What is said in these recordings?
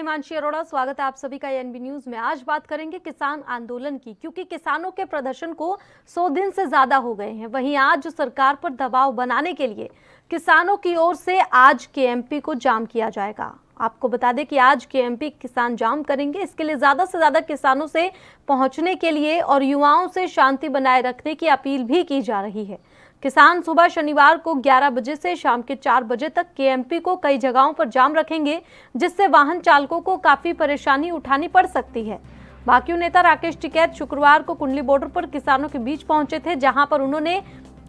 हिमांशी अरोड़ा, स्वागत है आप सभी का एनबी न्यूज में। आज बात करेंगे किसान आंदोलन की, क्योंकि किसानों के प्रदर्शन को 100 दिन से ज्यादा हो गए हैं। वहीं आज सरकार पर दबाव बनाने के लिए किसानों की ओर से आज केएमपी को जाम किया जाएगा। आपको बता दें कि आज केएमपी किसान जाम करेंगे। इसके लिए ज्यादा से ज्यादा किसानों से पहुंचने के लिए और युवाओं से शांति बनाए रखने की अपील भी की जा रही है। किसान सुबह शनिवार को 11 बजे से शाम के 4 बजे तक केएमपी को कई जगहों पर जाम रखेंगे, जिससे वाहन चालकों को काफी परेशानी उठानी पड़ सकती है। भाकियू नेता राकेश टिकैत शुक्रवार को कुंडली बॉर्डर पर किसानों के बीच पहुंचे थे, जहां पर उन्होंने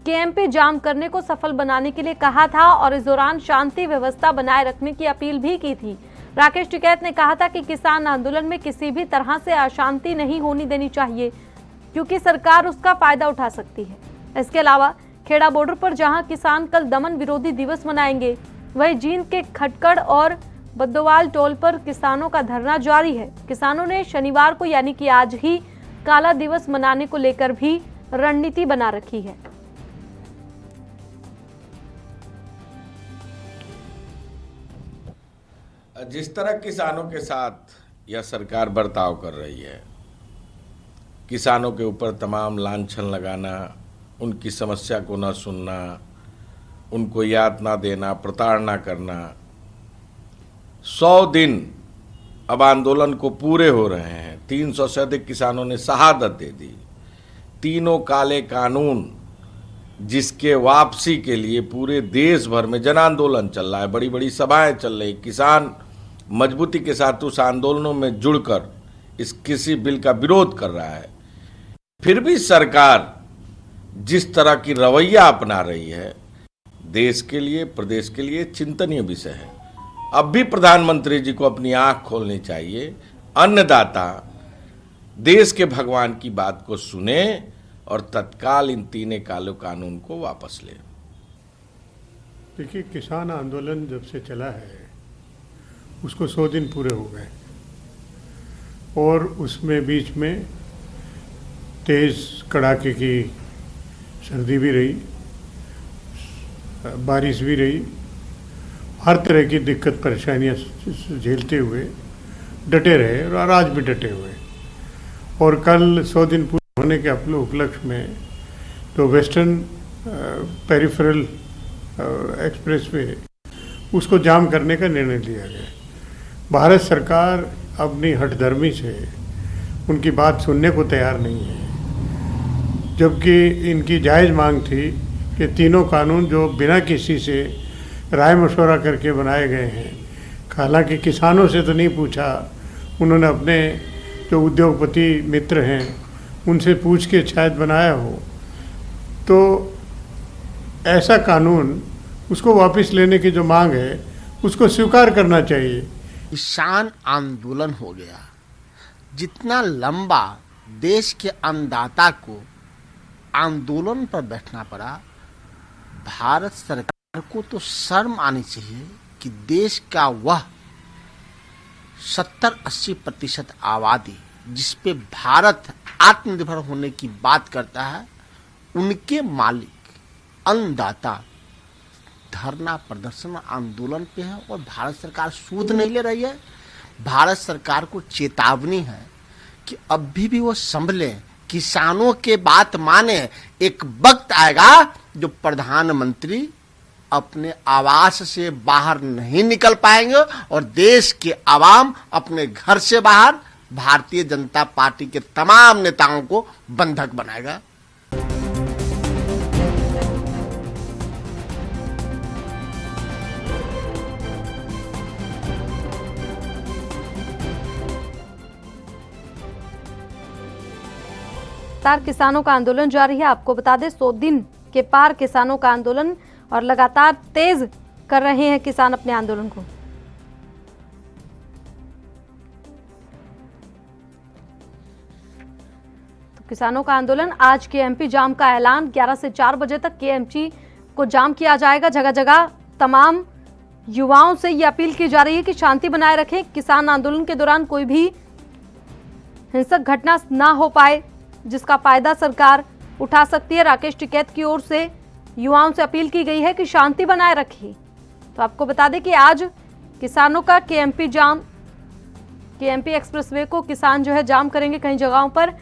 केएमपी जाम करने को सफल बनाने के लिए कहा था और इस दौरान शांति व्यवस्था बनाए रखने की अपील भी की थी। राकेश टिकैत ने कहा था कि किसान आंदोलन में किसी भी तरह से अशांति नहीं होनी देनी चाहिए, क्योंकि सरकार उसका फायदा उठा सकती है। इसके अलावा खेड़ा बॉर्डर पर जहां किसान कल दमन विरोधी दिवस मनाएंगे, वहीं जींद के खटकड़ और बद्दोवाल टोल पर किसानों का धरना जारी है। किसानों ने शनिवार को यानी कि आज ही काला दिवस मनाने को लेकर भी रणनीति बना रखी है। जिस तरह किसानों के साथ यह सरकार बर्ताव कर रही है, किसानों के ऊपर तमाम लांछन लगाना, उनकी समस्या को न सुनना, उनको यातना देना, प्रताड़ना करना। 100 दिन अब आंदोलन को पूरे हो रहे हैं। 300 से अधिक किसानों ने शहादत दे दी। तीनों काले कानून जिसके वापसी के लिए पूरे देश भर में जन आंदोलन चल रहा है, बड़ी बड़ी सभाएं चल रही। किसान मजबूती के साथ उस आंदोलनों में जुड़कर इस किसी बिल का विरोध कर रहा है। फिर भी सरकार जिस तरह की रवैया अपना रही है, देश के लिए, प्रदेश के लिए चिंतनीय विषय है। अब भी प्रधानमंत्री जी को अपनी आंख खोलनी चाहिए। अन्नदाता देश के भगवान की बात को सुने और तत्काल इन तीनों काले कानून को वापस ले। देखिए, किसान आंदोलन जब से चला है उसको 100 दिन पूरे हो गए और उसमें बीच में तेज कड़ाके की सर्दी भी रही, बारिश भी रही, हर तरह की दिक्कत परेशानियां झेलते हुए डटे रहे और आज भी डटे हुए। और कल 100 दिन पूरे होने के उपलक्ष्य में तो वेस्टर्न पेरिफेरल एक्सप्रेसवे उसको जाम करने का निर्णय लिया गया। भारत सरकार अपनी हठधर्मी से उनकी बात सुनने को तैयार नहीं है, जबकि इनकी जायज़ मांग थी कि तीनों कानून जो बिना किसी से राय मशवरा करके बनाए गए हैं, हालांकि किसानों से तो नहीं पूछा, उन्होंने अपने जो उद्योगपति मित्र हैं उनसे पूछ के शायद बनाया हो, तो ऐसा कानून उसको वापस लेने की जो मांग है उसको स्वीकार करना चाहिए। किसान आंदोलन हो गया। जितना लंबा देश के अन्नदाता को आंदोलन पर बैठना पड़ा, भारत सरकार को तो शर्म आनी चाहिए कि देश का वह 70-80% आबादी जिस पे भारत आत्मनिर्भर होने की बात करता है, उनके मालिक अन्नदाता धरना प्रदर्शन आंदोलन पे है और भारत सरकार सूद नहीं ले रही है। भारत सरकार को चेतावनी है कि अभी भी वो संभले, किसानों के बात माने। एक वक्त आएगा जो प्रधानमंत्री अपने आवास से बाहर नहीं निकल पाएंगे और देश के आवाम अपने घर से बाहर भारतीय जनता पार्टी के तमाम नेताओं को बंधक बनाएगा। किसानों का आंदोलन जारी है। आपको बता दें 100 दिन के पार किसानों का आंदोलन और लगातार तेज कर रहे हैं किसान अपने आंदोलन को। तो किसानों का आंदोलन आज केएमपी जाम का ऐलान, 11 से 4 बजे तक केएमपी को जाम किया जाएगा। जगह जगह तमाम युवाओं से यह अपील की जा रही है कि शांति बनाए रखें, किसान आंदोलन के दौरान कोई भी हिंसक घटना ना हो पाए, जिसका फायदा सरकार उठा सकती है। राकेश टिकैत की ओर से युवाओं से अपील की गई है कि शांति बनाए रखिए। तो आपको बता दें कि आज किसानों का केएमपी जाम कि एमपी एक्सप्रेसवे को किसान जो है जाम करेंगे कई जगहों पर।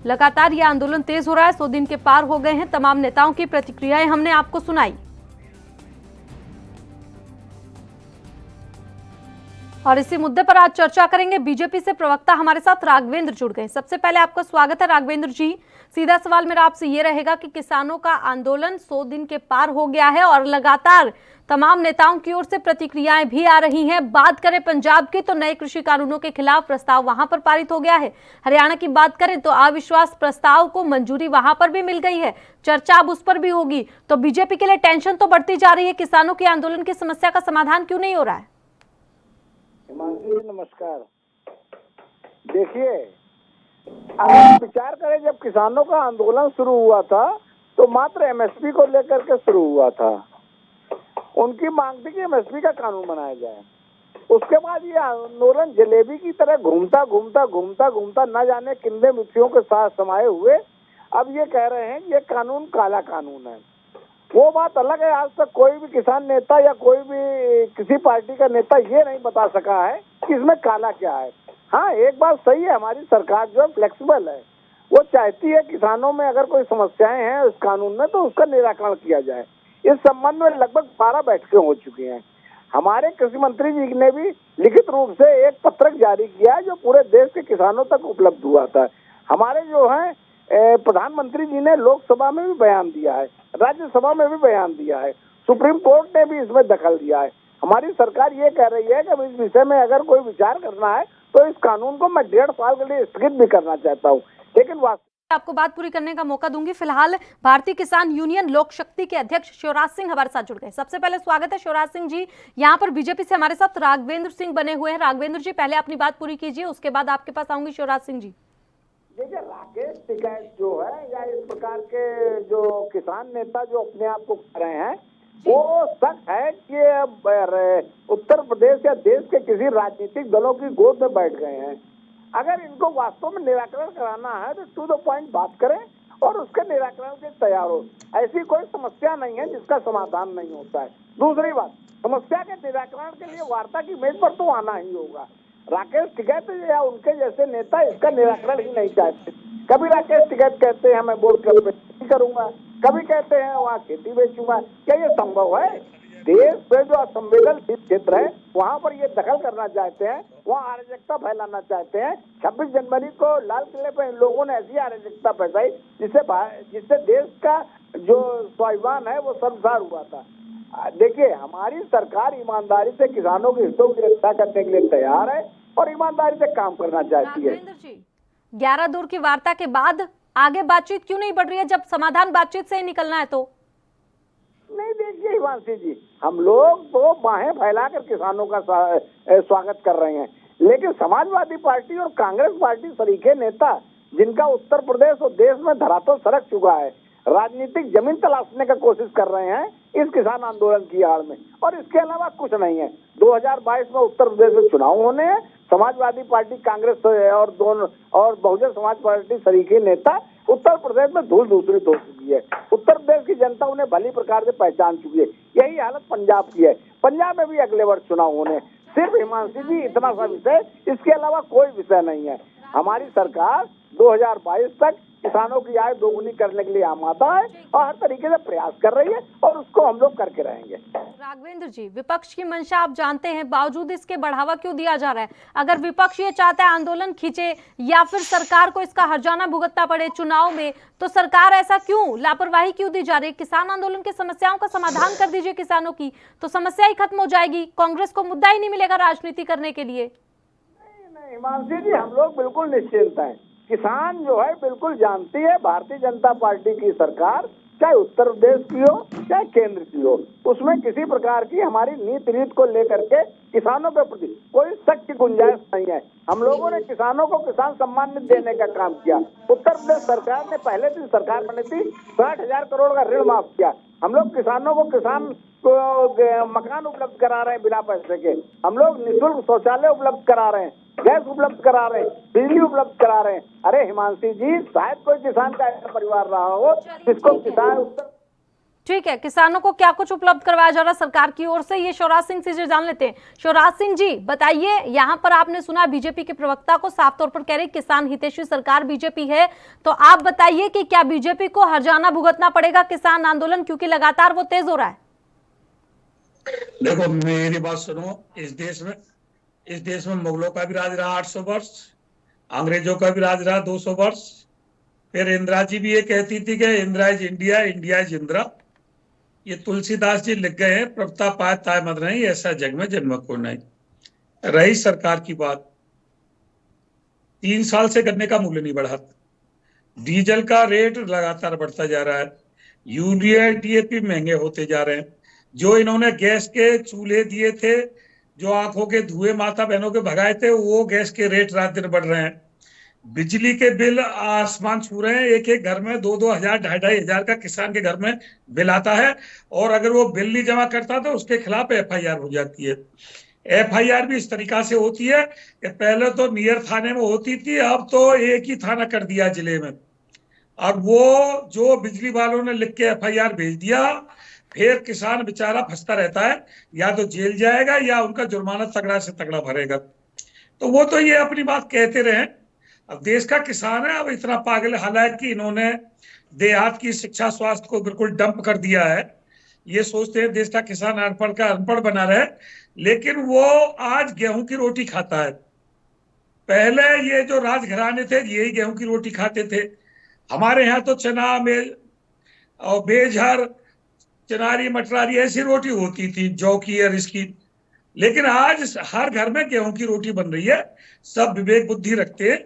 लगातार ये आंदोलन तेज हो रहा है, 100 दिन के पार हो गए हैं। तमाम नेताओं की प्रतिक्रियाएं हमने आपको सुनाई और इसी मुद्दे पर आज चर्चा करेंगे। बीजेपी से प्रवक्ता हमारे साथ राघवेंद्र जुड़ गए। सबसे पहले आपका स्वागत है राघवेंद्र जी। सीधा सवाल मेरा आपसे ये रहेगा कि किसानों का आंदोलन 100 दिन के पार हो गया है और लगातार तमाम नेताओं की ओर से प्रतिक्रियाएं भी आ रही हैं। बात करें पंजाब की तो नए कृषि कानूनों के खिलाफ प्रस्ताव वहां पर पारित हो गया है। हरियाणा की बात करें तो अविश्वास प्रस्ताव को मंजूरी वहां पर भी मिल गई है, चर्चा अब उस पर भी होगी। तो बीजेपी के लिए टेंशन तो बढ़ती जा रही है, किसानों के आंदोलन की समस्या का समाधान क्यों नहीं हो रहा है? हिमांशु जी नमस्कार। देखिए, अगर विचार करें, जब किसानों का आंदोलन शुरू हुआ था तो मात्र एमएसपी को लेकर के शुरू हुआ था। उनकी मांग थी कि एमएसपी का कानून बनाया जाए। उसके बाद ये आंदोलन जलेबी की तरह घूमता घूमता न जाने कितने मिथियों के साथ समाये हुए अब ये कह रहे हैं ये कानून काला कानून है। वो बात अलग है, आज तक कोई भी किसान नेता या कोई भी किसी पार्टी का नेता ये नहीं बता सका है कि इसमें काला क्या है। हाँ, एक बात सही है, हमारी सरकार जो है फ्लेक्सिबल है। वो चाहती है किसानों में अगर कोई समस्याएं हैं इस कानून में तो उसका निराकरण किया जाए। इस संबंध में लगभग 12 बैठकें हो चुकी हैं। हमारे कृषि मंत्री जी ने भी लिखित रूप से एक पत्रक जारी किया है जो पूरे देश के किसानों तक उपलब्ध हुआ था। हमारे जो है प्रधानमंत्री जी ने लोकसभा में भी बयान दिया है, राज्यसभा में भी बयान दिया है, सुप्रीम कोर्ट ने भी इसमें दखल दिया है। हमारी सरकार ये कह रही है कि इस विषय में अगर कोई विचार करना है तो इस कानून को मैं 1.5 साल के लिए स्थगित भी करना चाहता हूँ। लेकिन आपको बात पूरी करने का मौका दूंगी। फिलहाल भारतीय किसान यूनियन लोक शक्ति के अध्यक्ष शिवराज सिंह हमारे साथ जुड़ गए। सबसे पहले स्वागत है शिवराज सिंह जी। यहाँ पर बीजेपी से हमारे साथ राघवेंद्र सिंह बने हुए हैं। राघवेंद्र जी, पहले अपनी बात पूरी कीजिए, उसके बाद आपके पास आऊंगी शिवराज सिंह जी। देखिए, राकेश टिकैत जो है या इस प्रकार के जो किसान नेता जो अपने आप को कह रहे हैं, वो सच है कि उत्तर प्रदेश या देश के किसी राजनीतिक दलों की गोद में बैठ गए हैं। अगर इनको वास्तव में निराकरण कराना है तो टू द पॉइंट बात करें और उसके निराकरण के तैयार हो। ऐसी कोई समस्या नहीं है जिसका समाधान नहीं होता है। दूसरी बात, समस्या के निराकरण के लिए वार्ता की मेज पर तो आना ही होगा। राकेश टिकैत या उनके जैसे नेता इसका निराकरण ही नहीं चाहते। कभी राकेश टिकैत कहते हैं मैं बोर्ड क्लब में खेती करूंगा, कभी कहते हैं वहाँ खेती बेचूंगा। क्या ये संभव है? देश पे जो असंवेदनशील क्षेत्र है वहाँ पर ये दखल करना चाहते हैं, वहाँ अराजकता फैलाना चाहते हैं। 26 जनवरी को लाल किले पर इन लोगों ने ऐसी अराजकता फैलाई जिससे देश का जो स्वाभिमान है वो शर्मसार हुआ था। देखिए, हमारी सरकार ईमानदारी से किसानों के हितों की रक्षा करने के लिए तैयार है और ईमानदारी से काम करना चाहती है। 11 दौर की वार्ता के बाद आगे बातचीत क्यों नहीं बढ़ रही है, जब समाधान बातचीत से ही निकलना है तो? नहीं, देखिए हिमांशी जी, हम लोग तो बाहें फैलाकर किसानों का स्वागत कर रहे हैं, लेकिन समाजवादी पार्टी और कांग्रेस पार्टी सरीखे नेता जिनका उत्तर प्रदेश और देश में धरातल सरक चुका है, राजनीतिक जमीन तलाशने का कोशिश कर रहे हैं इस किसान आंदोलन की आड़ में, और इसके अलावा कुछ नहीं है। 2022 में उत्तर प्रदेश में चुनाव होने हैं। समाजवादी पार्टी, कांग्रेस और बहुजन समाज पार्टी सरीखे नेता उत्तर प्रदेश में धूल धूसरित हो चुकी है। उत्तर प्रदेश की जनता उन्हें भली प्रकार से पहचान चुकी है। यही हालत पंजाब की है। पंजाब में भी अगले वर्ष चुनाव होने। सिर्फ हिमांशी जी इतना सा विषय, इसके अलावा कोई विषय नहीं है। हमारी सरकार 2022 तक किसानों की आय दोगुनी करने के लिए आमादा है और हर तरीके से प्रयास कर रही है और उसको हम लोग करके रहेंगे। राघवेंद्र जी, विपक्ष की मंशा आप जानते हैं, बावजूद इसके बढ़ावा क्यों दिया जा रहा है? अगर विपक्ष ये चाहता है आंदोलन खींचे या फिर सरकार को इसका हर्जाना भुगतना पड़े चुनाव में, तो सरकार ऐसा क्यों, लापरवाही क्यों दी जा रही है? किसान आंदोलन की समस्याओं का समाधान कर दीजिए किसानों की, तो समस्या ही खत्म हो जाएगी। कांग्रेस को मुद्दा ही नहीं मिलेगा राजनीति करने के लिए। नहीं हिमांशी जी, हम लोग बिल्कुल निश्चिंत हैं। किसान जो है बिल्कुल जानती है, भारतीय जनता पार्टी की सरकार चाहे उत्तर प्रदेश की हो चाहे केंद्र की हो, उसमें किसी प्रकार की हमारी नीति रीत को लेकर के किसानों के प्रति कोई शक की गुंजाइश नहीं है। हम लोगों ने किसानों को किसान सम्मान निधि देने का काम किया। उत्तर प्रदेश सरकार ने पहले दिन सरकार बनी थी 60,000 करोड़ का ऋण माफ किया। हम लोग किसानों को मकान उपलब्ध करा रहे हैं बिना पैसे के। हम लोग निःशुल्क शौचालय उपलब्ध करा रहे हैं, गैस उपलब्ध करा रहे हैं, बिजली उपलब्ध करा रहे हैं। अरे हिमांशी जी, शायद कोई किसान का ऐसा परिवार रहा हो जिसको किसान ठीक है, किसानों को क्या कुछ उपलब्ध करवाया जा रहा है सरकार की ओर से, ये शिवराज सिंह से जान लेते हैं। शिवराज सिंह जी बताइए, यहाँ पर आपने सुना बीजेपी के प्रवक्ता को साफ तौर पर कह रहे किसान हितैषी सरकार बीजेपी है, तो आप बताइए कि क्या बीजेपी को हर्जाना भुगतना पड़ेगा किसान आंदोलन, क्योंकि लगातार वो तेज हो रहा है। देखो मेरी बात सुनो, इस देश में मुगलों का भी राज रहा 800 वर्ष, अंग्रेजों का भी राज रहा 200 वर्ष। फिर इंदिरा जी भी ये कहती थी कि Indira is India, India is Indira. ये तुलसीदास जी लिख गए हैं, प्रभुता पाए ताय मत नहीं, ऐसा जग में जन्म को नहीं। रही सरकार की बात, 3 साल से गन्ने का मूल्य नहीं बढ़ा, डीजल का रेट लगातार बढ़ता जा रहा है, यूरिया डीएपी महंगे होते जा रहे हैं। जो इन्होंने गैस के चूल्हे दिए थे, जो आंखों के धुएं माता बहनों के भगाए थे, वो गैस के रेट रात दिन बढ़ रहे हैं। बिजली के बिल आसमान छू रहे हैं, एक एक घर में 2-2 हजार 2,500 हजार का किसान के घर में बिल आता है, और अगर वो बिल नहीं जमा करता तो उसके खिलाफ एफआईआर हो जाती है। एफआईआर भी इस तरीका से होती है कि पहले तो नियर थाने में होती थी, अब तो एक ही थाना कर दिया जिले में। अब वो जो बिजली वालों ने लिख के एफआईआर भेज दिया, फिर किसान बेचारा फंसता रहता है, या तो जेल जाएगा या उनका जुर्माना तगड़ा से तगड़ा भरेगा। तो वो तो ये अपनी बात कहते रहे। अब देश का किसान है, अब इतना पागल, हालांकि इन्होंने देहात की शिक्षा स्वास्थ्य को बिल्कुल डंप कर दिया है। ये सोचते हैं देश का किसान अनपढ़ का अनपढ़ बना रहे, लेकिन वो आज गेहूं की रोटी खाता है। पहले ये जो राजघराने थे यही गेहूं की रोटी खाते थे। हमारे यहाँ तो चना में और बेजहर, चनारी, मटरारी ऐसी रोटी होती थी, जौ की और इसकी। लेकिन आज हर घर में गेहूं की रोटी बन रही है। सब विवेक बुद्धि रखते हैं,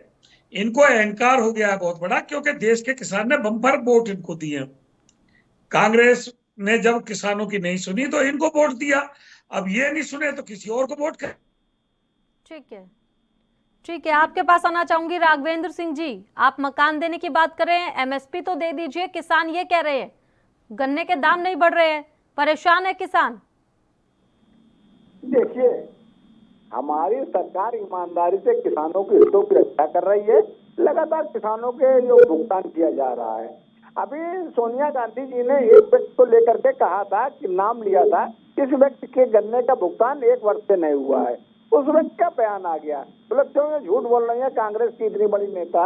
इनको अहंकार हो गया है बहुत बड़ा, क्योंकि देश के किसान ने बम्पर वोट इनको दिए। कांग्रेस ने जब किसानों की नहीं सुनी तो इनको वोट दिया, अब ये नहीं सुने तो किसी और को वोट कर। ठीक है, आपके पास आना चाहूंगी राघवेंद्र सिंह जी। आप मकान देने की बात कर रहे हैं, एमएसपी तो दे दीजिए, किसान ये कह रहे हैं गन्ने के दाम नहीं बढ़ रहे हैं, परेशान है किसान। देखिए, हमारी सरकार ईमानदारी से किसानों के हितों की रक्षा कर रही है। लगातार किसानों के जो भुगतान किया जा रहा है। अभी सोनिया गांधी जी ने एक व्यक्ति को लेकर के कहा था कि नाम लिया था, इस व्यक्ति के गन्ने का भुगतान 1 वर्ष से नहीं हुआ है। उस व्यक्ति का बयान आ गया, मतलब क्यों झूठ बोल रही है कांग्रेस की इतनी बड़ी नेता,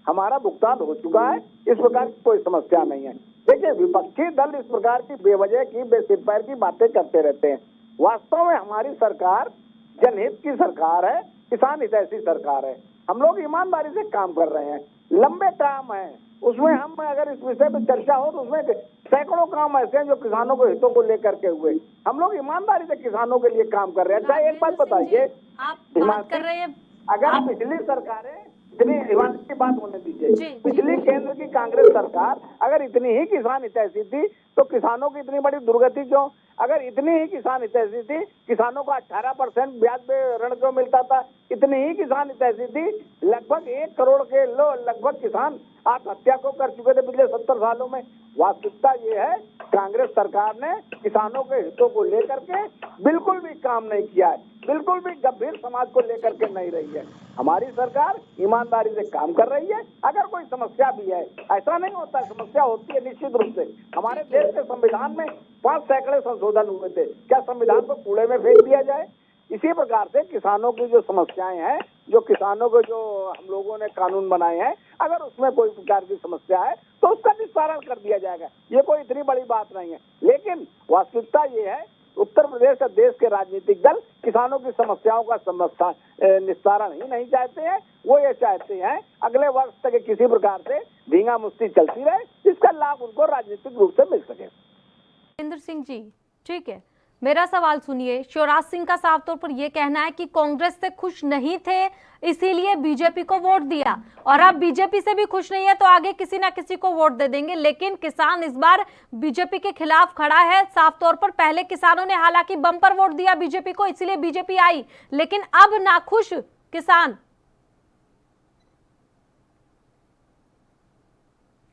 हमारा भुगतान हो चुका है, इस प्रकार की कोई समस्या नहीं है। देखिए, विपक्षी दल इस प्रकार की बेवजह की बेसिर की बातें करते रहते हैं। वास्तव में हमारी सरकार जनहित की सरकार है, किसान हितैषी सरकार है। हम लोग ईमानदारी से काम कर रहे हैं, लंबे काम है उसमें। हम अगर इस विषय पर चर्चा हो तो उसमें सैकड़ों काम ऐसे हैं जो किसानों के हितों को लेकर के हुए। हम लोग ईमानदारी से किसानों के लिए काम कर रहे हैं। अच्छा, एक बात बताइए, आप बात कर रहे हैं, अगर पिछली सरकारें इतनी, हिमांशु की बात होने दीजिए, पिछली केंद्र की कांग्रेस सरकार अगर इतनी ही किसान हितैषी थी तो किसानों की इतनी बड़ी दुर्गति क्यों? अगर इतनी ही किसान हितैषी थी, किसानों को 18% ब्याज पे ऋण क्यों मिलता था? इतनी ही किसान हितैषी थी, लगभग 1 करोड़ के लगभग किसान आत्महत्या को कर चुके थे पिछले 70 सालों में। वास्तविकता ये है, कांग्रेस सरकार ने किसानों के हितों को लेकर के बिल्कुल भी काम नहीं किया है, बिल्कुल भी गंभीर समाज को लेकर के नहीं रही है। हमारी सरकार ईमानदारी से काम कर रही है। अगर कोई समस्या भी है, ऐसा नहीं होता, समस्या होती है निश्चित रूप से। हमारे देश के संविधान में 5 सैकड़े संशोधन हुए थे, क्या संविधान को कूड़े में फेंक दिया जाए? इसी प्रकार से किसानों की जो समस्याएं हैं, जो किसानों को जो हम लोगों ने कानून बनाए हैं, अगर उसमें कोई प्रकार की समस्या है तो उसका निस्तारण कर दिया जाएगा। ये कोई इतनी बड़ी बात नहीं है। लेकिन वास्तविकता ये है, उत्तर प्रदेश का देश के राजनीतिक दल किसानों की समस्याओं का निस्तारण ही नहीं चाहते हैं। वो ये चाहते हैं अगले वर्ष तक किसी प्रकार से धींगा मुस्ती चलती रहे, जिसका लाभ उनको राजनीतिक रूप से मिल सके। राघवेंद्र सिंह जी, ठीक है, मेरा सवाल सुनिए। शिवराज सिंह का साफ तौर पर यह कहना है कि कांग्रेस से खुश नहीं थे, इसीलिए बीजेपी को वोट दिया, और अब बीजेपी से भी खुश नहीं है तो आगे किसी ना किसी को वोट दे देंगे। लेकिन किसान इस बार बीजेपी के खिलाफ खड़ा है साफ तौर पर। पहले किसानों ने हालांकि बम्पर वोट दिया बीजेपी को, इसलिए बीजेपी आई, लेकिन अब नाखुश किसान।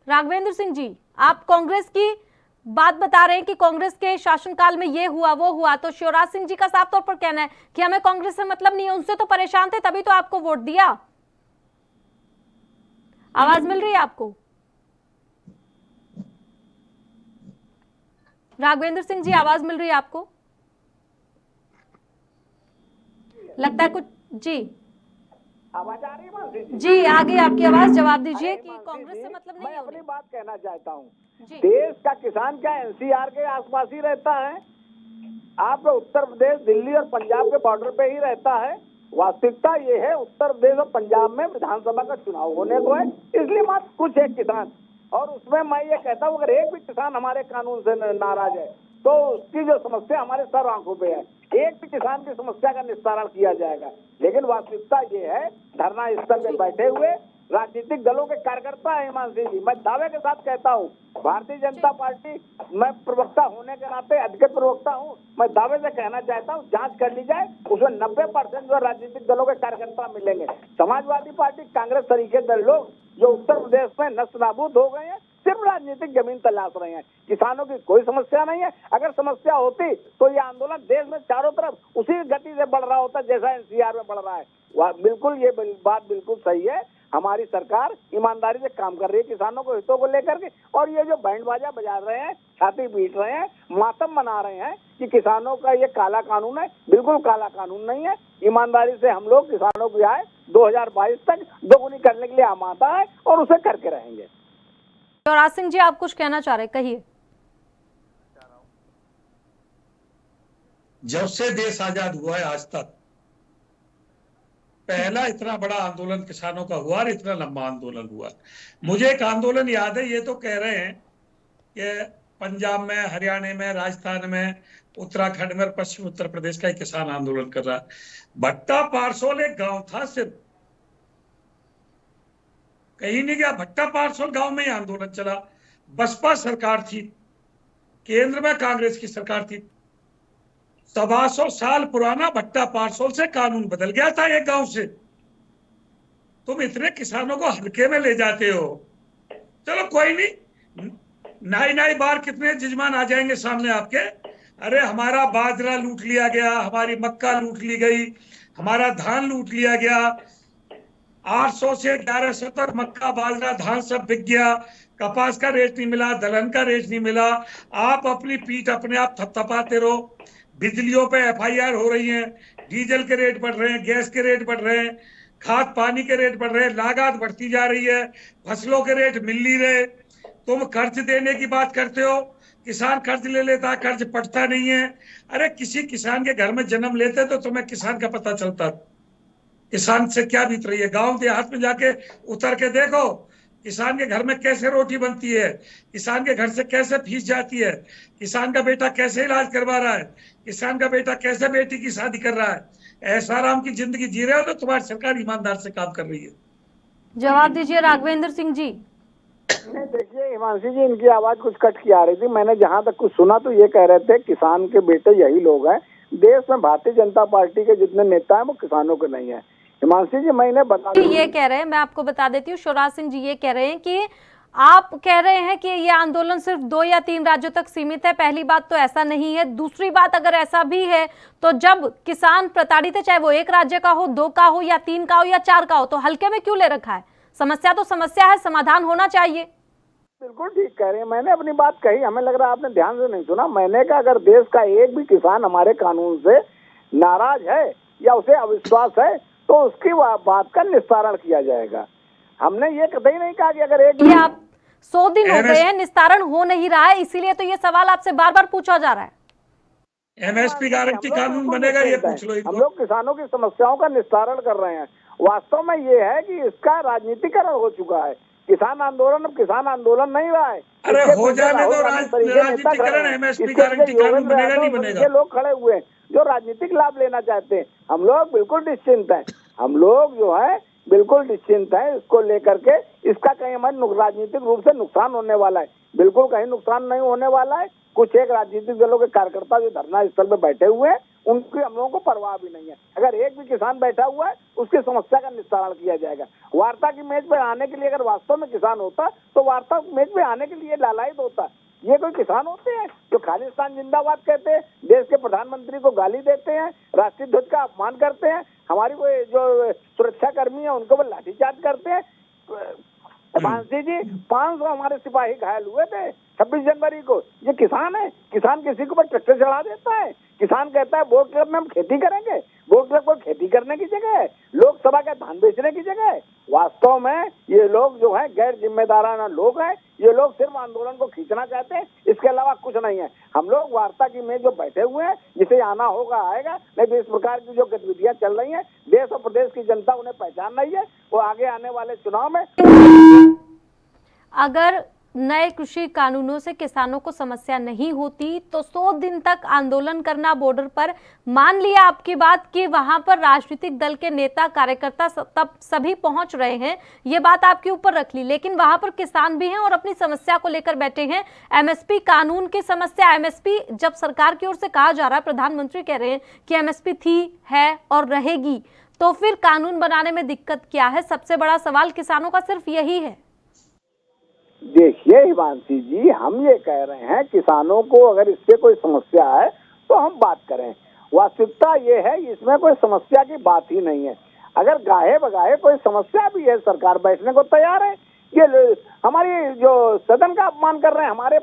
राघवेंद्र सिंह जी, आप कांग्रेस की बात बता रहे हैं कि कांग्रेस के शासनकाल में ये हुआ वो हुआ, तो शिवराज सिंह जी का साफ तौर पर कहना है कि हमें कांग्रेस से मतलब नहीं है, उनसे तो परेशान थे तभी तो आपको वोट दिया। आवाज मिल रही है आपको? राघवेंद्र सिंह जी, आवाज मिल रही है आपको? लगता है कुछ जी। आवाज आ रही है मानसी जी? जी, आगे आपकी आवाज। जवाब दीजिए अरे कि मानसी कांग्रेस से जी, मतलब मैं नहीं अपनी होने। बात कहना चाहता हूँ। जी। देश का किसान क्या एनसीआर के आसपास ही रहता है? आप उत्तर प्रदेश, दिल्ली और पंजाब के बॉर्डर पे ही रहता है। वास्तविकता ये है, उत्तर प्रदेश और पंजाब में विधानसभा का चुनाव होने को है, इसलिए मात्र कुछ एक किसान, और उसमें मैं ये कहता हूँ अगर एक भी किसान हमारे कानून से नाराज है तो उसकी जो समस्या हमारे सर आंखों पे है, एक भी किसान की समस्या का निस्तारण किया जाएगा। लेकिन वास्तविकता ये है, धरना स्थल पे बैठे हुए राजनीतिक दलों के कार्यकर्ता है हिमांशी जी। मैं दावे के साथ कहता हूँ, भारतीय जनता पार्टी, मैं प्रवक्ता होने के नाते अधिकृत प्रवक्ता हूँ, मैं दावे से कहना चाहता हूँ जांच कर ली जाए, उसमें 90% जो राजनीतिक दलों के कार्यकर्ता मिलेंगे। समाजवादी पार्टी, कांग्रेस तरीके के लोग जो उत्तर प्रदेश में नष्ट नाबूद हो गए हैं, सिर्फ राजनीतिक जमीन तलाश रहे हैं। किसानों की कोई समस्या नहीं है। अगर समस्या होती तो ये आंदोलन देश में चारों तरफ उसी गति से बढ़ रहा होता जैसा एनसीआर में बढ़ रहा है। बिल्कुल ये बात बिल्कुल सही है। हमारी सरकार ईमानदारी से काम कर रही है किसानों को हितों को लेकर के, और ये जो बैंड बाजा बजा रहे हैं, छाती पीट रहे हैं, मातम मना रहे हैं कि किसानों का ये काला कानून है, बिल्कुल काला कानून नहीं है। ईमानदारी से हम लोग किसानों की आय 2022 तक दोगुनी करने के लिए आमादा है और उसे करके रहेंगे। युवराज सिंह जी, आप कुछ कहना चाह रहे, कहिए। जब से देश आजाद हुआ है आज तक पहला इतना बड़ा आंदोलन किसानों का हुआ और इतना लंबा आंदोलन हुआ। मुझे एक आंदोलन याद है, ये तो कह रहे हैं कि पंजाब में, हरियाणा में, राजस्थान में, उत्तराखंड में, पश्चिम उत्तर प्रदेश का एक किसान आंदोलन कर रहा है। भट्टा पारसोल एक गांव था, सिर्फ कहीं नहीं गया। भट्टा पारसोल गांव में ही आंदोलन चला। बसपा सरकार थी, केंद्र में कांग्रेस की सरकार थी। 125 साल पुराना भट्टा पारसोल से कानून बदल गया था एक गांव से। तुम इतने किसानों को हल्के में ले जाते हो। चलो कोई नहीं, नाई बार कितने जजमान आ जाएंगे सामने आपके। अरे हमारा बाजरा लूट लिया गया, हमारी मक्का लूट ली गई, हमारा धान लूट लिया गया। 800 से 1100 तक मक्का, बाजरा, धान सब बिक गया। कपास का रेट नहीं मिला, दलहन का रेट नहीं मिला। आप अपनी पीठ अपने आप थपथपाते रहो। बिजलियों पे एफआईआर हो रही है, डीजल के रेट बढ़ रहे हैं, गैस के रेट बढ़ रहे हैं, खाद पानी के रेट बढ़ रहे हैं, लागत बढ़ती जा रही है, फसलों के रेट मिल नहीं रहे। तुम कर्ज देने की बात करते हो, किसान कर्ज ले लेता, कर्ज पड़ता नहीं है। अरे किसी किसान के घर में जन्म लेते तो तुम्हें किसान का पता चलता, किसान से क्या बीत रही है। गांव देहात में जाके उतर के देखो, किसान के घर में कैसे रोटी बनती है, किसान के घर से कैसे फीस जाती है, किसान का बेटा कैसे इलाज करवा रहा है, किसान का बेटा कैसे बेटी की शादी कर रहा है। ऐसा आराम की जिंदगी जी रहे हो तो तुम्हारी सरकार ईमानदार से काम कर रही है। जवाब दीजिए राघवेंद्र सिंह जी। नहीं, देखिए हिमांशी जी, इनकी आवाज कुछ कट की आ रही थी। मैंने जहां तक कुछ सुना तो ये कह रहे थे किसान के बेटे यही लोग हैं। देश में भारतीय जनता पार्टी के जितने नेता हैं वो किसानों के नहीं है। हिमांशी जी, मैं इन्हें बता ये कह रहे हैं, मैं आपको बता देती हूँ, शिवराज सिंह जी ये कह रहे हैं कि आप कह रहे हैं कि ये आंदोलन सिर्फ 2 या 3 राज्यों तक सीमित है। पहली बात तो ऐसा नहीं है। दूसरी बात, अगर ऐसा भी है तो जब किसान प्रताड़ित है, चाहे वो 1 राज्य का हो, 2 का हो या 3 का हो या 4 का हो, तो हल्के में क्यों ले रखा है? समस्या तो समस्या है, समाधान होना चाहिए। बिल्कुल ठीक कह रहे हैं। मैंने अपनी बात कही, हमें लग रहा है आपने ध्यान से नहीं सुना। मैंने कहा अगर देश का एक भी किसान हमारे कानून से नाराज है या उसे अविश्वास है तो उसकी बात का निस्तारण किया जाएगा। हमने ये कतई नहीं कहा कि अगर एक ये आप 100 दिन हो गए हैं, निस्तारण हो नहीं रहा है, इसीलिए तो ये सवाल आपसे बार बार पूछा जा रहा है। एमएसपी गारंटी कानून बनेगा, ये पूछ लो इनको। हम लोग किसानों की समस्याओं का निस्तारण कर रहे हैं। वास्तव में ये है कि इसका राजनीतिकरण हो चुका है। किसान आंदोलन अब किसान आंदोलन नहीं रहा है। अरे हो जाने दो राजनीतिकरण, एमएसपी गारंटी कानून बनेगा नहीं बनेगा। लोग खड़े हुए हैं जो राजनीतिक लाभ लेना चाहते हैं। हम लोग बिल्कुल निश्चिंत हैं। हम लोग जो है बिल्कुल निश्चिंत है इसको लेकर के। इसका कहीं हमें राजनीतिक रूप से नुकसान होने वाला है, बिल्कुल कहीं नुकसान नहीं होने वाला है। कुछ एक राजनीतिक दलों के कार्यकर्ता जो धरना स्थल पे बैठे हुए हैं उनकी हम लोगों को परवाह भी नहीं है। अगर एक भी किसान बैठा हुआ है उसकी समस्या का निस्तारण किया जाएगा। वार्ता की मेज पे आने के लिए अगर वास्तव में किसान होता तो वार्ता मेज पे आने के लिए लालायित होता। ये कोई किसान होते हैं जो खालिस्तान जिंदाबाद कहते हैं, देश के प्रधानमंत्री को गाली देते हैं, राष्ट्रीय ध्वज का अपमान करते हैं, हमारी कोई जो सुरक्षा कर्मी है उनको वो लाठीचार्ज करते हैं। मानसी जी 500 हमारे सिपाही घायल हुए थे 26 जनवरी को। ये किसान है? किसान किसी के ऊपर ट्रैक्टर चढ़ा देता है? किसान कहता है वोट क्लब में हम खेती करेंगे। वोट क्लब को खेती करने की जगह है, लोकसभा का धान बेचने की जगह है। वास्तव में ये लोग जो है गैर जिम्मेदाराना लोग हैं। ये लोग सिर्फ आंदोलन को खींचना चाहते हैं, इसके अलावा कुछ नहीं है। हम लोग वार्ता की में जो बैठे हुए हैं, जिसे आना होगा आएगा, नहीं तो इस प्रकार की जो गतिविधियां चल रही हैं, देश और प्रदेश की जनता उन्हें पहचान रही है। वो आगे आने वाले चुनाव में अगर नए कृषि कानूनों से किसानों को समस्या नहीं होती तो 100 दिन तक आंदोलन करना बॉर्डर पर, मान लिया आपकी बात कि वहां पर राजनीतिक दल के नेता कार्यकर्ता तब सभी पहुंच रहे हैं, ये बात आपके ऊपर रख ली, लेकिन वहां पर किसान भी हैं और अपनी समस्या को लेकर बैठे हैं। एमएसपी कानून की समस्या, एमएसपी जब सरकार की ओर से कहा जा रहा है, प्रधानमंत्री कह रहे हैं कि एमएसपी थी, है और रहेगी, तो फिर कानून बनाने में दिक्कत क्या है? सबसे बड़ा सवाल किसानों का सिर्फ यही है। देखिए हिमांशी जी, हम ये कह रहे हैं किसानों को अगर इससे कोई समस्या है तो हम बात करें। वास्तविकता ये है इसमें कोई समस्या की बात ही नहीं है। अगर गाहे बगाहे कोई समस्या भी है, सरकार बैठने को तैयार है। ये हमारी जो सदन का अपमान कर रहे हैं, हमारे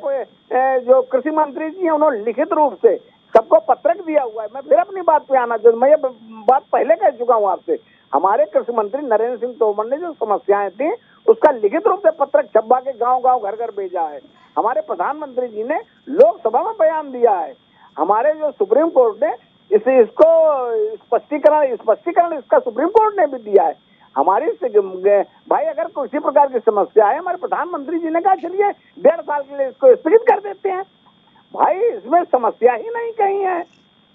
जो कृषि मंत्री जी हैं, उन्होंने लिखित रूप से सबको पत्रक दिया हुआ है। मैं फिर अपनी बात पे आना चाहूँ, मैं ये बात पहले कह चुका हूँ आपसे। हमारे कृषि मंत्री नरेंद्र सिंह तोमर ने जो समस्याएं थी उसका लिखित रूप से पत्रक छपवा के गांव-गांव घर-घर भेजा है। हमारे प्रधानमंत्री जी ने लोकसभा में बयान दिया है। हमारे जो सुप्रीम कोर्ट ने इसको स्पष्टीकरण इसका सुप्रीम कोर्ट ने भी दिया है। हमारी भाई अगर किसी प्रकार की समस्या है, हमारे प्रधानमंत्री जी ने कहा चलिए 1.5 साल के लिए इसको स्थगित कर देते हैं। भाई इसमें समस्या ही नहीं कहीं है।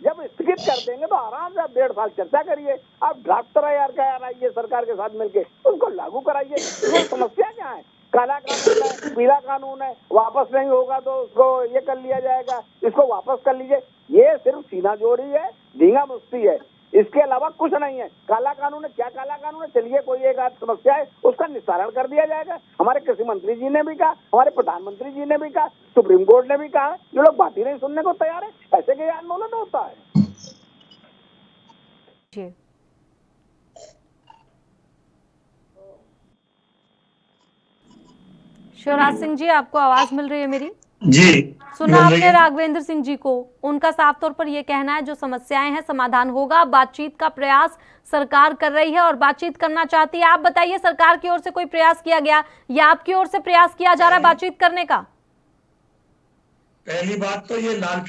जब स्थगित कर देंगे तो आराम से आप 1.5 साल चर्चा करिए। आप ड्राफ्ट तैयार कराइए सरकार के साथ मिलके, उसको लागू कराइए। इसमें समस्या क्या है? काला कानून है, पीला कानून है, वापस नहीं होगा तो उसको ये कर लिया जाएगा, इसको वापस कर लीजिए। ये सिर्फ सीना जोड़ी है, धींगा मुश्ती है, इसके अलावा कुछ नहीं है। काला कानून है, क्या काला कानून है? चलिए कोई एक आध समस्या है उसका निस्तारण कर दिया जाएगा। हमारे कृषि मंत्री जी ने भी कहा, हमारे प्रधानमंत्री जी ने भी कहा, सुप्रीम कोर्ट ने भी कहा। ये लोग बात ही नहीं सुनने को तैयार है। ऐसे के आंदोलन होता है जी। शिवराज सिंह जी, आपको आवाज मिल रही है मेरी? जी सुना आपने राघवेंद्र सिंह जी को, उनका साफ तौर पर यह कहना है जो समस्याएं हैं समाधान होगा। बातचीत का प्रयास सरकार कर रही है और बातचीत करना चाहती है। आप बताइए, सरकार की ओर से कोई प्रयास किया गया या आपकी ओर से प्रयास किया जा रहा है बातचीत करने का? पहली बात तो ये लाल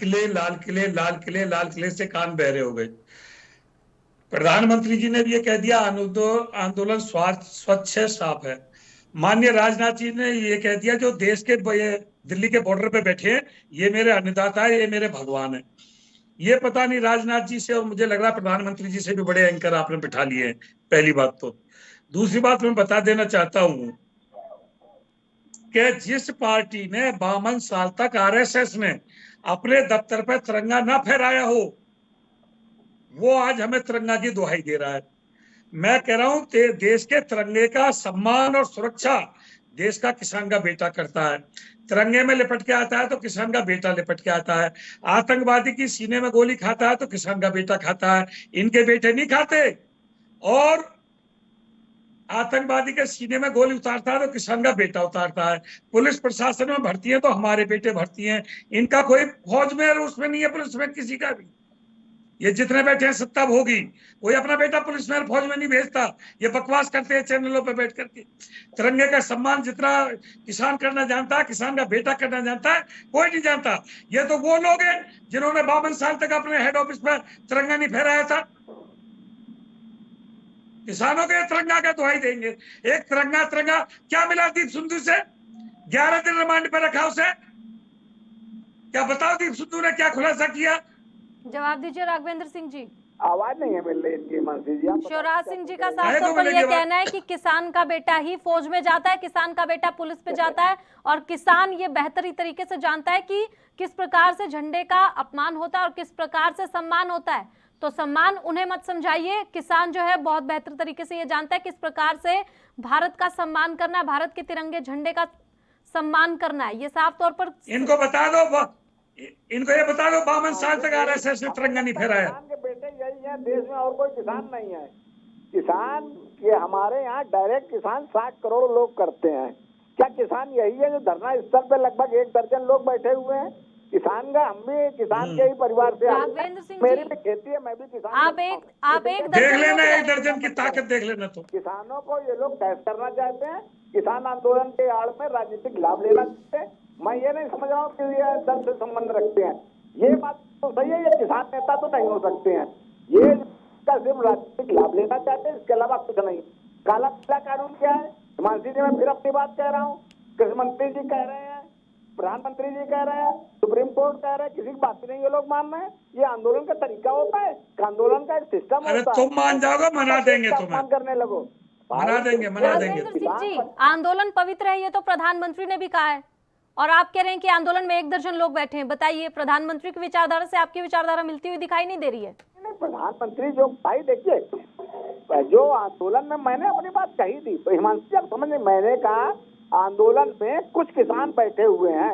किले से कान बहरे हो गए। प्रधानमंत्री जी ने भी ये कह दिया आंदोलन स्वच्छ है, साफ है। माननीय राजनाथ जी ने ये कह दिया जो देश के दिल्ली के बॉर्डर पे बैठे हैं ये मेरे अन्नदाता है, ये मेरे भगवान है। ये पता नहीं राजनाथ जी से और मुझे लग रहा प्रधानमंत्री जी से भी बड़े एंकर आपने बिठा लिए हैं, पहली बात तो। दूसरी बात मैं बता देना चाहता हूं कि जिस पार्टी ने 52 साल तक आरएसएस ने अपने दफ्तर पर तिरंगा ना फहराया हो, वो आज हमें तिरंगा की दुहाई दे रहा है। मैं कह रहा हूं देश के तिरंगे का सम्मान और सुरक्षा देश का किसान का बेटा करता है। तिरंगे में लिपट के आता है तो किसान का बेटा लिपट के आता है। आतंकवादी की सीने में गोली खाता है तो किसान का बेटा खाता है, इनके बेटे नहीं खाते। और आतंकवादी के सीने में गोली उतारता है तो किसान का बेटा उतारता है। पुलिस प्रशासन में भर्ती है तो हमारे बेटे भर्ती हैं। इनका कोई फौज में और उसमें नहीं है, पुलिस में किसी का भी। ये जितने बैठे हैं सत्ता भोगी, कोई अपना बेटा पुलिस में और फौज में नहीं भेजता। ये बकवास करते हैं चैनलों पे बैठ करके। तिरंगे का सम्मान जितना किसान करना जानता है, किसान का बेटा करना जानता है, कोई नहीं जानता। ये तो वो लोग हैं जिन्होंने 52 साल तक अपने हेड ऑफिस पर तिरंगा नहीं फहराया था। किसानों के तिरंगा का दुहाई देंगे। एक तिरंगा क्या मिला दीप सिंधु से? 11 दिन रिमांड पर रखा उसे। क्या बताओ दीप सिंधु ने क्या खुलासा किया? जवाब दीजिए राघवेंद्र सिंह जी। आवाज नहीं है मिल रही इनकी मानसी जी। शिवराज सिंह जी का साफ तौर पर यह कहना है कि किसान का बेटा ही फौज में जाता है, किसान का बेटा पुलिस पे जाता है और किसान ये बेहतरी तरीके से जानता है कि किस प्रकार से झंडे का अपमान होता है और किस प्रकार से सम्मान होता है। तो सम्मान उन्हें मत समझाइए, किसान जो है बहुत बेहतर तरीके से ये जानता है किस प्रकार से भारत का सम्मान करना है, भारत के तिरंगे झंडे का सम्मान करना है। ये साफ तौर पर इनको बता दो, इनको ये बता दो 52 साल तक आरएसएस ने तिरंगा नहीं फहराया। किसान के बेटे यही है देश में, और कोई किसान नहीं है। किसान कि हमारे यहाँ डायरेक्ट किसान 60 करोड़ लोग करते हैं। क्या किसान यही है जो धरना स्थल पे लगभग 1 दर्जन लोग बैठे हुए हैं? किसान का, हम भी किसान के ही परिवार से आते हैं। राघवेंद्र सिंह मेरी जी, भी खेती है, मैं भी किसान आप एक देख दर्जन लेना, लोग एक दर्जन की ताकत देख लेना। तो किसानों को ये लोग कैद करना चाहते हैं, किसान आंदोलन के आड़ में राजनीतिक लाभ लेना चाहते हैं। मैं ये नहीं समझ रहा हूँ कि ये दल से संबंध रखते हैं। ये बात तो सही है, ये किसान नेता तो नहीं हो सकते हैं, ये सिर्फ राजनीतिक लाभ लेना चाहते हैं, इसके अलावा कुछ नहीं। काला पीला कानून क्या है? हिमांशी जी, मैं फिर अपनी बात कह रहा हूँ, कृषि मंत्री जी कह रहे हैं, प्रधानमंत्री जी कह रहे हैं, सुप्रीम कोर्ट कह रहे हैं, किसी की बात नहीं ये लोग मान रहे हैं। ये आंदोलन का तरीका होता है, आंदोलन का एक सिस्टम अरे होता है। तुम मान जाओगे, मना देंगे तुम्हें, अपमान करने लगो, मना देंगे। राघवेंद्र सिंह जी, आंदोलन पवित्र है, ये तो प्रधानमंत्री ने भी कहा है, और आप कह रहे हैं कि आंदोलन में 1 दर्जन लोग बैठे हैं। बताइए, प्रधानमंत्री की विचारधारा से आपकी विचारधारा मिलती हुई दिखाई नहीं दे रही है? नहीं, प्रधानमंत्री जो भाई देखिए, जो आंदोलन में मैंने अपनी बात कही थी, तो हिमांशी आप समझ, मैंने कहा आंदोलन में कुछ किसान बैठे हुए हैं।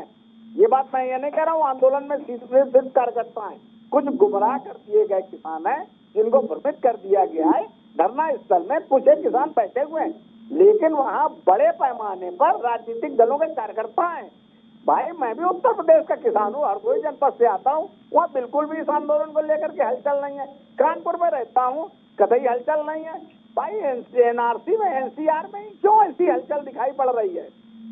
ये बात मैं ये नहीं कह रहा हूँ आंदोलन में सिर्फ कार्यकर्ता है, कुछ गुमराह कर दिए गए किसान हैं, जिनको भ्रमित कर दिया गया है। धरना स्थल में कुछ एक किसान बैठे हुए हैं, लेकिन वहाँ बड़े पैमाने पर राजनीतिक दलों के कार्यकर्ता हैं। भाई मैं भी उत्तर प्रदेश का किसान हूँ, हरदोई जनपद से आता हूँ, वहाँ बिल्कुल भी इस आंदोलन को लेकर के हलचल नहीं है। कानपुर में रहता हूँ, कतई हलचल नहीं है। भाई एनआरसी में, एनसीआर में क्यों ऐसी हलचल दिखाई पड़ रही है?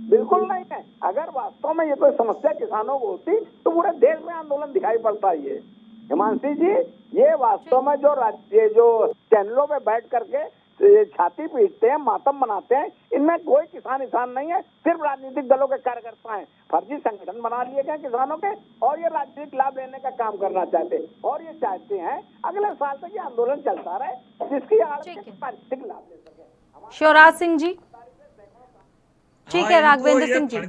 बिल्कुल नहीं है। अगर वास्तव में ये कोई समस्या किसानों को होती तो पूरे देश में आंदोलन दिखाई पड़ता है। ये हिमांशी जी, ये वास्तव में जो चैनलों पे बैठ करके छाती पीटते हैं, मातम मनाते हैं, इनमें कोई किसान नहीं है, सिर्फ राजनीतिक दलों के कार्यकर्ता हैं। फर्जी संगठन बना लिए गए किसानों के, और ये राजनीतिक लाभ लेने का काम करना चाहते हैं, और ये चाहते हैं अगले साल तक ये आंदोलन चलता रहे, जिसकी आड़ में राजनीतिक लाभ ले सके। शिवराज सिंह जी, ठीक है। राघवेंद्र सिंह जी,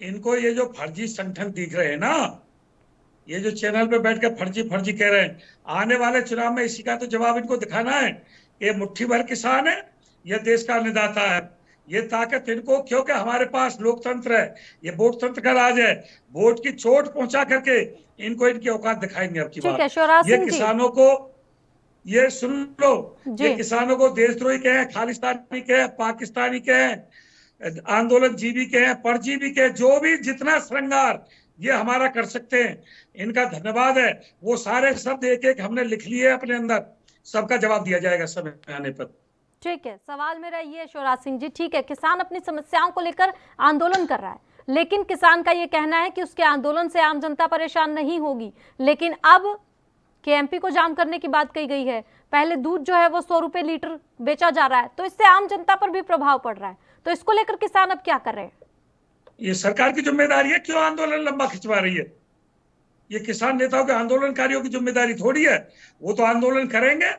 इनको ये जो फर्जी संगठन दिख रहे हैं ना, ये जो चैनल पे बैठ कर फर्जी फर्जी कह रहे हैं, आने वाले चुनाव में इसी का तो जवाब इनको दिखाना है। ये मुट्ठी भर किसान है, ये देश का अन्नदाता है, ये ताकत इनको, क्योंकि हमारे पास लोकतंत्र है, ये वोट तंत्र का राज है। वोट की चोट पहुंचा करके इनको इनकी औकात दिखाएंगे। अब की बात ये किसानों को, ये सुन लो, ये किसानों को देशद्रोही कहे, खालिस्तानी कहे, पाकिस्तानी कहे, आंदोलन जीवी के हैं, परजीवी के, जो भी जितना श्रृंगार ये हमारा कर सकते हैं, इनका धन्यवाद है। वो सारे शब्द एक एक हमने लिख लिए अपने अंदर, सबका जवाब दिया जाएगा समय आने पर। ठीक है, सवाल मेरा ये शिवराज सिंह जी, ठीक है, किसान अपनी समस्याओं को लेकर आंदोलन कर रहा है, लेकिन किसान का ये कहना है कि उसके आंदोलन से आम जनता परेशान नहीं होगी। लेकिन अब केएमपी को जाम करने की बात कही गई है, पहले दूध जो है वो 100 रुपए लीटर बेचा जा रहा है, तो इससे आम जनता पर भी प्रभाव पड़ रहा है। तो इसको लेकर किसान अब क्या कर रहे हैं? ये सरकार की जिम्मेदारी है, क्यों आंदोलन लंबा खिंचवा रही है? ये किसान नेताओं के, आंदोलनकारियों की जिम्मेदारी थोड़ी है। वो तो आंदोलन करेंगे,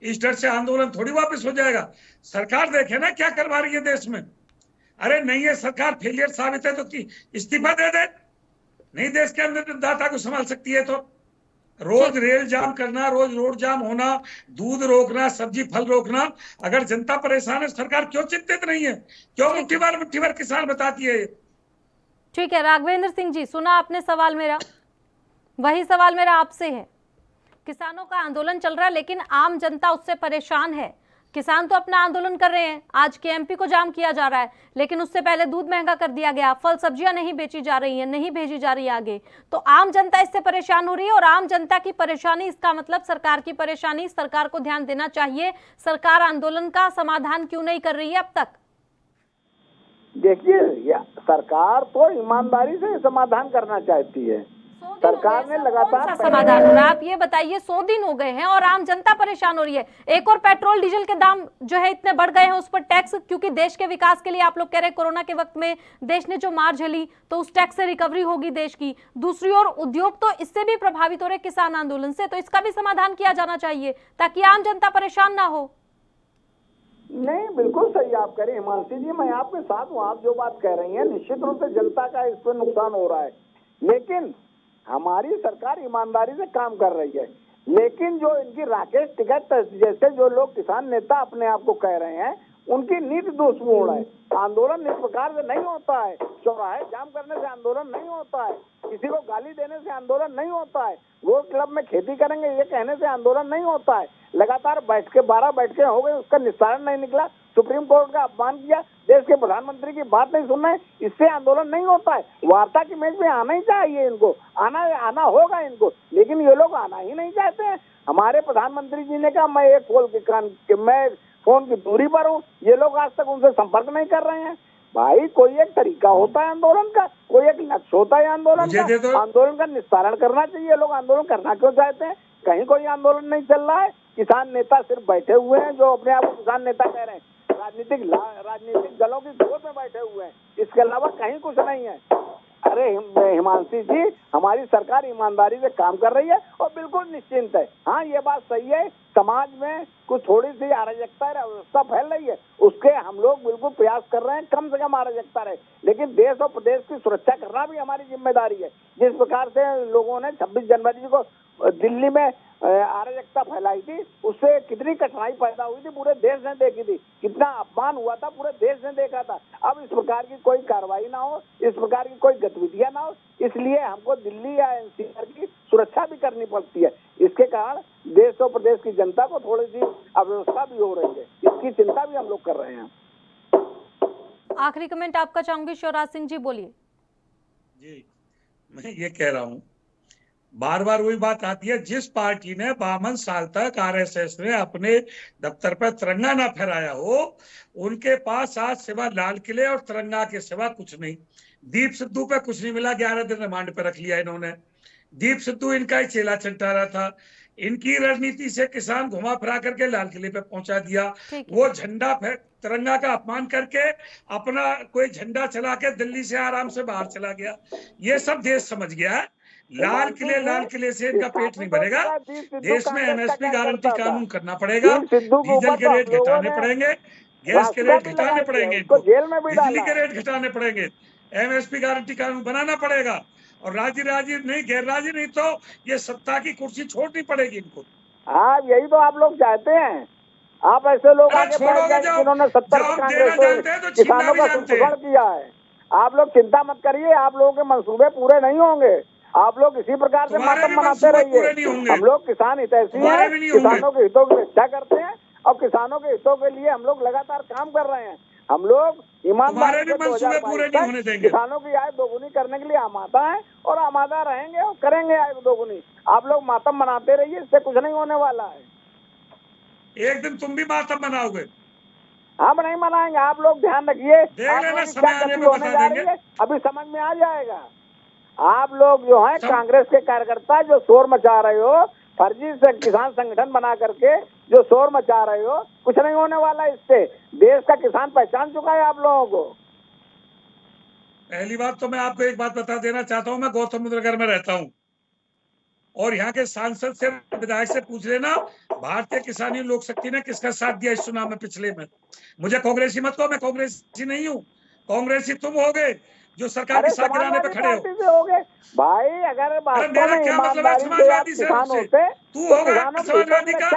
इस डर से आंदोलन थोड़ी वापस हो जाएगा। सरकार देखे ना क्या करवा रही है देश में। अरे नहीं है सरकार फेलियर साबित है तो इस्तीफा दे दे, नहीं देश के अंदर दाता को संभाल सकती है तो। रोज रेल जाम करना, रोज रोड जाम होना, दूध रोकना, सब्जी फल रोकना, अगर जनता परेशान है सरकार क्यों चिंतित नहीं है? क्यों मुट्ठी भर किसान बताती है? ठीक है राघवेंद्र सिंह जी, सुना आपने सवाल मेरा, वही सवाल मेरा आपसे है। किसानों का आंदोलन चल रहा है, लेकिन आम जनता उससे परेशान है। किसान तो अपना आंदोलन कर रहे हैं, आज केएमपी को जाम किया जा रहा है, लेकिन उससे पहले दूध महंगा कर दिया गया, फल सब्जियां नहीं बेची जा रही हैं, नहीं भेजी जा रही आगे, तो आम जनता इससे परेशान हो रही है। और आम जनता की परेशानी, इसका मतलब सरकार की परेशानी, सरकार को ध्यान देना चाहिए। सरकार आंदोलन का समाधान क्यों नहीं कर रही है अब तक? देखिए, सरकार तो ईमानदारी से समाधान करना चाहती है। सरकार ने लगातार समाधान हो रहा है, आप ये बताइए, 100 दिन हो गए हैं और आम जनता परेशान हो रही है। एक और पेट्रोल डीजल के दाम जो है इतने बढ़ गए हैं, उस पर टैक्स, क्योंकि देश के विकास के लिए आप लोग कह रहे हैं कोरोना के वक्त में देश ने जो मार झेली, तो उस टैक्स से रिकवरी होगी देश की। दूसरी ओर उद्योग तो इससे भी प्रभावित हो रहे किसान आंदोलन से, तो इसका भी समाधान किया जाना चाहिए ताकि आम जनता परेशान ना हो। नहीं, बिल्कुल सही आप कह रहे हैं हिमांशी जी, मैं आपके साथ हूँ। आप जो बात कह रही हैं, निश्चित रूप से जनता का इस पर नुकसान हो रहा है, लेकिन हमारी सरकार ईमानदारी से काम कर रही है। लेकिन जो इनकी राकेश टिकैत जैसे जो लोग किसान नेता अपने आप को कह रहे हैं, उनकी नीति दोषपूर्ण है। आंदोलन इस प्रकार से नहीं होता है, चौराहे जाम करने से आंदोलन नहीं होता है, किसी को गाली देने से आंदोलन नहीं होता है, वो क्लब में खेती करेंगे ये कहने से आंदोलन नहीं होता है। लगातार 12 बैठकें हो गई, उसका निस्तारण नहीं निकला, सुप्रीम कोर्ट का अपमान किया, देश के प्रधानमंत्री की बात नहीं सुन रहे, इससे आंदोलन नहीं होता है। वार्ता की मेज में आना ही चाहिए इनको, आना होगा इनको, लेकिन ये लोग आना ही नहीं चाहते हैं। हमारे प्रधानमंत्री जी ने कहा मैं मैं फोन की दूरी पर हूँ, ये लोग आज तक उनसे संपर्क नहीं कर रहे हैं। भाई कोई एक तरीका होता है आंदोलन का, कोई एक लक्ष्य होता है आंदोलन का, आंदोलन का निस्तारण करना चाहिए। ये लोग आंदोलन करना क्यों चाहते हैं? कहीं कोई आंदोलन नहीं चल रहा है, किसान नेता सिर्फ बैठे हुए हैं जो अपने आप को किसान नेता कह रहे हैं, राजनीतिक दलों की गोद में बैठे हुए हैं, इसके अलावा कहीं कुछ नहीं है। अरे हिमांशी जी, हमारी सरकार ईमानदारी से काम कर रही है और बिल्कुल निश्चिंत है। हाँ ये बात सही है, समाज में कुछ थोड़ी सी अराजकता अव्यवस्था फैल रही है, उसके हम लोग बिल्कुल प्रयास कर रहे हैं कम से कम अराजकता रहे, लेकिन देश और प्रदेश की सुरक्षा करना भी हमारी जिम्मेदारी है। जिस प्रकार से लोगों ने 26 जनवरी को दिल्ली में अराजकता फैलाई थी, उससे कितनी कठिनाई पैदा हुई थी पूरे देश ने देखी थी, कितना अपमान हुआ था पूरे देश ने देखा था। अब इस प्रकार की कोई कार्रवाई ना हो, इस प्रकार की कोई गतिविधियां ना हो, इसलिए हमको दिल्ली या एनसीआर की सुरक्षा भी करनी पड़ती है। इसके कारण देश और प्रदेश की जनता को थोड़ी सी अव्यवस्था भी हो रही है, इसकी चिंता भी हम लोग कर रहे हैं। आखिरी कमेंट आपका चाहूंगी, शिवराज सिंह जी बोलिए। जी, मैं ये कह रहा हूँ, बार बार वही बात आती है, जिस पार्टी ने 52 साल तक आरएसएस में अपने दफ्तर पर तिरंगा ना फहराया हो, उनके पास आज सिवा लाल किले और तिरंगा के सिवा कुछ नहीं। दीप सिद्धू पे कुछ नहीं मिला, 11 दिन रिमांड पे रख लिया इन्होंने। दीप सिद्धू इनका ही चेला चंटारा था, इनकी राजनीति से किसान घुमा फिरा करके लाल किले पे पहुंचा दिया। वो झंडा तिरंगा का अपमान करके अपना कोई झंडा चला के दिल्ली से आराम से बाहर चला गया। ये सब देश समझ गया है, लाल किले से इनका पेट नहीं भरेगा। देश में एमएसपी गारंटी कानून करना पड़ेगा, डीजल के रेट घटाने पड़ेंगे, गैस के रेट घटाने पड़ेंगे, इनको बिजली के रेट घटाने पड़ेंगे, एमएसपी गारंटी कानून बनाना पड़ेगा, और राजी नहीं, गैर राजी नहीं तो ये सत्ता की कुर्सी छोड़नी पड़ेगी इनको। हाँ यही तो आप लोग चाहते हैं, आप ऐसे लोग आगे बढ़ जाए जिन्होंने 70 किसानों का शोषण किया है। आप लोग चिंता मत करिए, आप लोगों के मंसूबे पूरे नहीं होंगे, आप लोग इसी प्रकार से मातम मनाते रहिए। हम लोग किसान हितैषी हैं, किसानों के हितों की रक्षा करते हैं और किसानों के हितों के लिए हम लोग लगातार काम कर रहे हैं। हम लोग ईमानदारी से 2022 तक किसानों की आय दोगुनी करने के लिए आमादा है और आमादा रहेंगे और करेंगे आय दोगुनी। आप लोग मातम मनाते रहिए, इससे कुछ नहीं होने वाला है। एक दिन तुम भी मातम मनाओगे? हम नहीं मनाएंगे, आप लोग ध्यान रखिए, होने जा रही है अभी समझ में आ जाएगा। आप लोग जो है कांग्रेस के कार्यकर्ता जो शोर मचा रहे हो, फर्जी से किसान संगठन बना करके जो शोर मचा रहे हो, कुछ नहीं होने वाला इससे। देश का किसान पहचान चुका है आप लोगों को। पहली बात तो मैं आपको एक बात बता देना चाहता हूँ, मैं गौतम बुद्ध नगर में रहता हूँ और यहाँ के सांसद से, विधायक से पूछ लेना, भारतीय किसान लोक शक्ति ने किसका साथ दिया इस चुनाव में पिछले में। मुझे कांग्रेसी मत कहो, मैं कांग्रेसी नहीं हूँ, कांग्रेसी तुम हो गए जो सरकार के साथ गिराने पे खड़े हो गए। भाई अगर मेरा क्या मतलब है समाजवादी से? तू होगा समाजवादी का,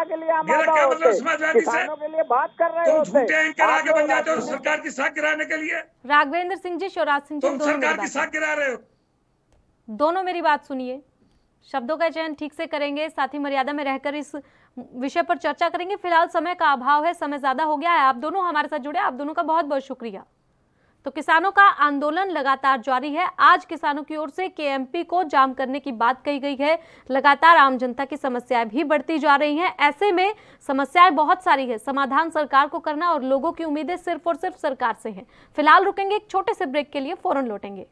मेरा क्या मतलब समाजवादी से? के लिए बात कर रहे हो, तुम झूठे एंकर आगे बन जाते हो सरकार की साख गिराने के लिए। राघवेंद्र सिंह जी, शिवराज सिंह जी, तुम सरकार की साख गिरा रहे हो। दोनों मेरी बात सुनिए, शब्दों का चयन ठीक से करेंगे, साथ ही मर्यादा में रहकर इस विषय पर चर्चा करेंगे। फिलहाल समय का अभाव है, समय ज्यादा हो गया है। आप दोनों हमारे साथ जुड़े, आप दोनों का बहुत बहुत शुक्रिया। तो किसानों का आंदोलन लगातार जारी है। आज किसानों की ओर से केएमपी को जाम करने की बात कही गई है। लगातार आम जनता की समस्याएं भी बढ़ती जा रही हैं। ऐसे में समस्याएं बहुत सारी है, समाधान सरकार को करना और लोगों की उम्मीदें सिर्फ और सिर्फ सरकार से हैं। फिलहाल रुकेंगे एक छोटे से ब्रेक के लिए, फौरन लौटेंगे।